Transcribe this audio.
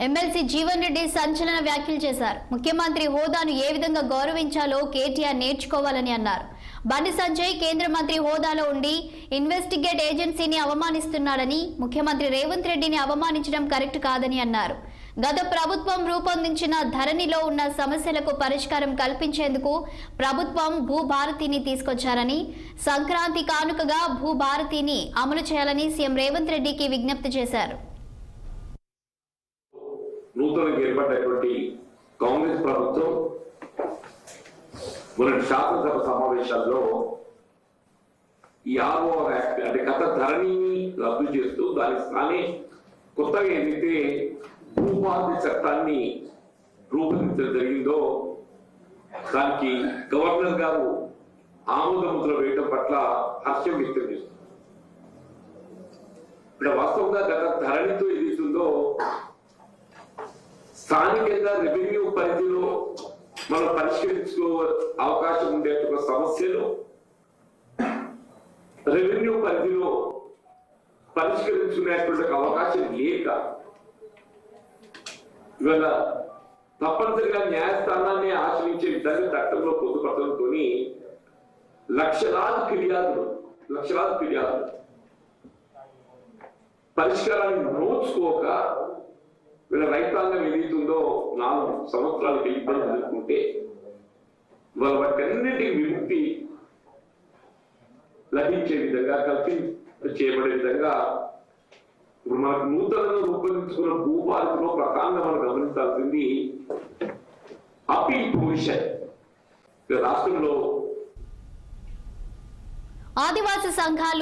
MLC Jeevan Reddy సంచలన వ్యాఖ్యలు చేశారు. ముఖ్యమంత్రి హోదాను ఏ విధంగా గౌరవించాలో కేటీఆర్ నేర్చుకోవాలని అన్నారు. బండి సంజయ్ కేంద్ర మంత్రి హోదాలో ఉండి ఇన్వెస్టిగేట్ ఏజెన్సీని అవమానిస్తున్నాడని, ముఖ్యమంత్రి రేవంత్ రెడ్డిని అవమానించడం కరెక్ట్ కాదని అన్నారు. గత ప్రభుత్వం రూపొందించిన ధరణిలో ఉన్న సమస్యలకు పరిష్కారం కల్పించేందుకు ప్రభుత్వం భూభారతిని తీసుకొచ్చారని, సంక్రాంతి కానుకగా భూభారతిని అమలు చేయాలని సీఎం రేవంత్ రెడ్డికి విజ్ఞప్తి చేశారు. నూతనంగా ఏర్పడినటువంటి కాంగ్రెస్ ప్రభుత్వం మొన్న శాసనసభ సమావేశాల్లో ఈ ఆర్ఓఆర్ యాక్ట్ అంటే గత ధరణిని రద్దు చేస్తూ దాని స్థానే కొత్తగా ఏదైతే భూభారతి చట్టాన్ని రూపొందించడం జరిగిందో దానికి గవర్నర్ గారు ఆమోదముద్ర వేయడం పట్ల హర్షం వ్యక్తం చేస్తున్నారు. ఇక్కడ వాస్తవంగా గత ధరణితో ఏదైతుందో స్థానికంగా రెవెన్యూ పరిధిలో మనం పరిష్కరించుకో అవకాశం ఉండే సమస్యలు రెవెన్యూ పరిధిలో పరిష్కరించుకునేటువంటి అవకాశం లేక ఇవాళ తప్పనిసరిగా న్యాయస్థానాన్ని ఆశ్రయించే విధంగా చట్టంలో పొందుపరచడంతో లక్షలాది ఫిర్యాదులు పరిష్కారాన్ని నోచుకోక వీళ్ళ రైతాంగం ఏదైతుందో 4 సంవత్సరాలకి ఇబ్బంది ఎదుర్కొంటే వాళ్ళ వాటికన్నిటికీ విముక్తి లభించే విధంగా చేయబడే విధంగా ఇప్పుడు మనకు నూతనంగా రూపొందించుకున్న భూభారతిలో ప్రధానంగా మనం గమనించాల్సింది అపీల్ ప్రొవిజన్. రాష్ట్రంలో ఆదివాసీ సంఘాలు